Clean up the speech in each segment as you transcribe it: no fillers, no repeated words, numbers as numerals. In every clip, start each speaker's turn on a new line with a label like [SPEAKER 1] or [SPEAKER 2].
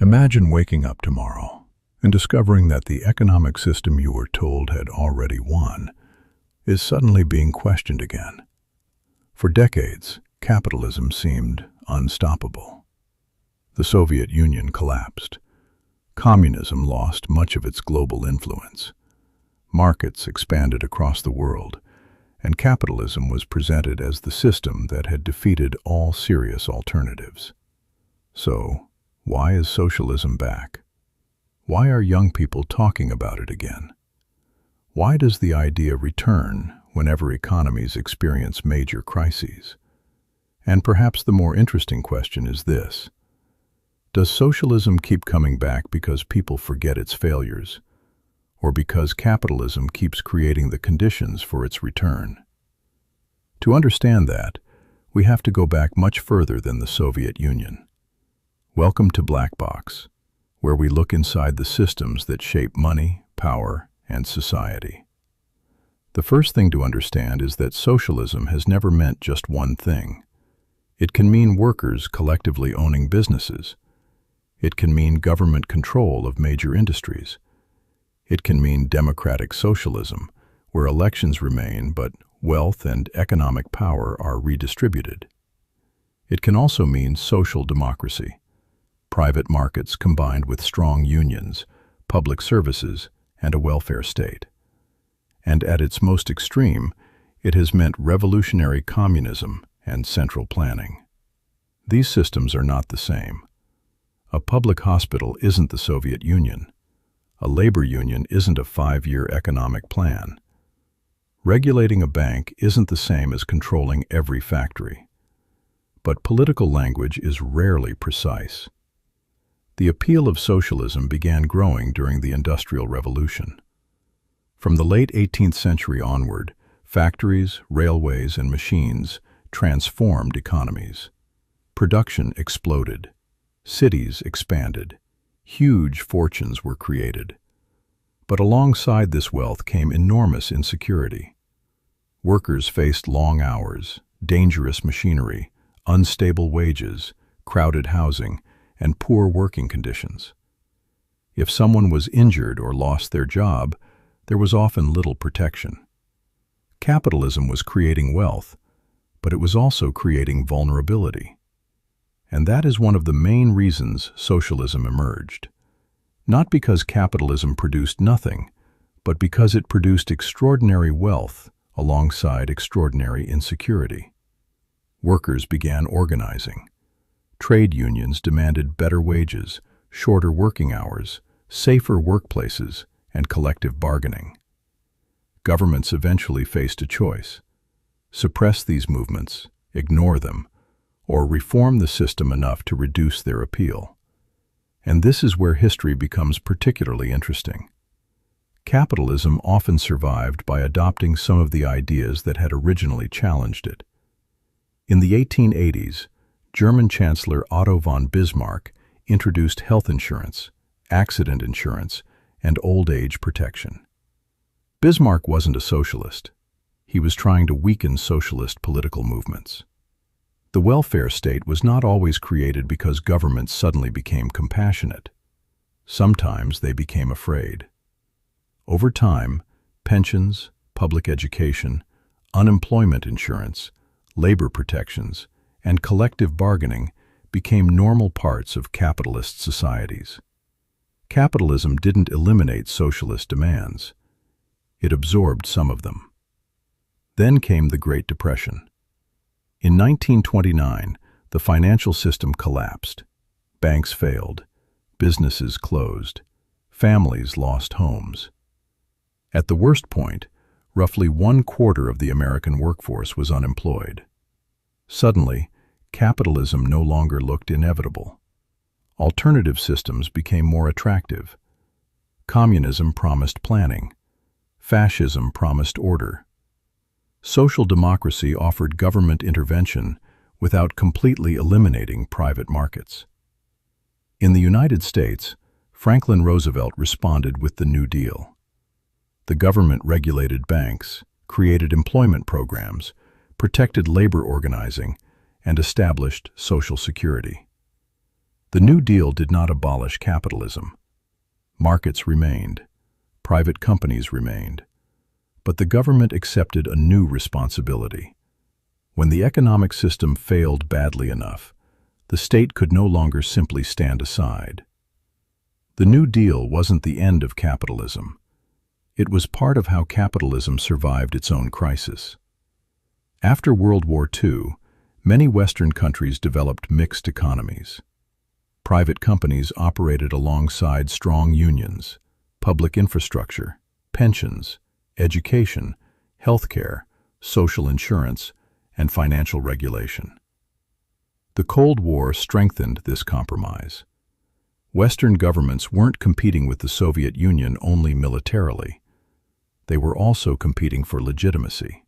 [SPEAKER 1] Imagine waking up tomorrow and discovering that the economic system you were told had already won is suddenly being questioned again. For decades, capitalism seemed unstoppable. The Soviet Union collapsed. Communism lost much of its global influence. Markets expanded across the world, and capitalism was presented as the system that had defeated all serious alternatives. So, why is socialism back? Why are young people talking about it again? Why does the idea return whenever economies experience major crises? And perhaps the more interesting question is this: does socialism keep coming back because people forget its failures, or because capitalism keeps creating the conditions for its return? To understand that, we have to go back much further than the Soviet Union. Welcome to Blackbox, where we look inside the systems that shape money, power, and society. The first thing to understand is that socialism has never meant just one thing. It can mean workers collectively owning businesses. It can mean government control of major industries. It can mean democratic socialism, where elections remain but wealth and economic power are redistributed. It can also mean social democracy, private markets combined with strong unions, public services, and a welfare state. And at its most extreme, it has meant revolutionary communism and central planning. These systems are not the same. A public hospital isn't the Soviet Union. A labor union isn't a 5-year economic plan. Regulating a bank isn't the same as controlling every factory. But political language is rarely precise. The appeal of socialism began growing during the Industrial Revolution. From the late 18th century onward, factories, railways, and machines transformed economies. Production exploded. Cities expanded. Huge fortunes were created. But alongside this wealth came enormous insecurity. Workers faced long hours, dangerous machinery, unstable wages, crowded housing, and poor working conditions. If someone was injured or lost their job, there was often little protection. Capitalism was creating wealth, but it was also creating vulnerability. And that is one of the main reasons socialism emerged. Not because capitalism produced nothing, but because it produced extraordinary wealth alongside extraordinary insecurity. Workers began organizing. Trade unions demanded better wages, shorter working hours, safer workplaces, and collective bargaining. Governments eventually faced a choice: suppress these movements, ignore them, or reform the system enough to reduce their appeal. And this is where history becomes particularly interesting. Capitalism often survived by adopting some of the ideas that had originally challenged it. In the 1880s, German Chancellor Otto von Bismarck introduced health insurance, accident insurance, and old age protection. Bismarck wasn't a socialist. He was trying to weaken socialist political movements. The welfare state was not always created because governments suddenly became compassionate. Sometimes they became afraid. Over time, pensions, public education, unemployment insurance, labor protections, and collective bargaining became normal parts of capitalist societies. Capitalism didn't eliminate socialist demands. It absorbed some of them. Then came the Great Depression. In 1929, the financial system collapsed. Banks failed. Businesses closed. Families lost homes. At the worst point, roughly 1/4 of the American workforce was unemployed. Suddenly, capitalism no longer looked inevitable. Alternative systems became more attractive. Communism promised planning. Fascism promised order. Social democracy offered government intervention without completely eliminating private markets. In the United States, Franklin Roosevelt responded with the New Deal. The government regulated banks, created employment programs, protected labor organizing, and established Social Security. The New Deal did not abolish capitalism. Markets remained, private companies remained, but the government accepted a new responsibility. When the economic system failed badly enough, the state could no longer simply stand aside. The New Deal wasn't the end of capitalism. It was part of how capitalism survived its own crisis. After World War II, many Western countries developed mixed economies. Private companies operated alongside strong unions, public infrastructure, pensions, education, healthcare, social insurance, and financial regulation. The Cold War strengthened this compromise. Western governments weren't competing with the Soviet Union only militarily. They were also competing for legitimacy.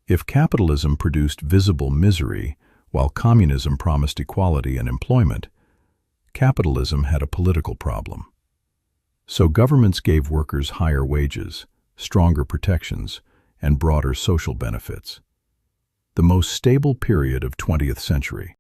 [SPEAKER 1] If capitalism produced visible misery, while communism promised equality and employment, capitalism had a political problem. So governments gave workers higher wages, stronger protections, and broader social benefits. The most stable period of 20th century.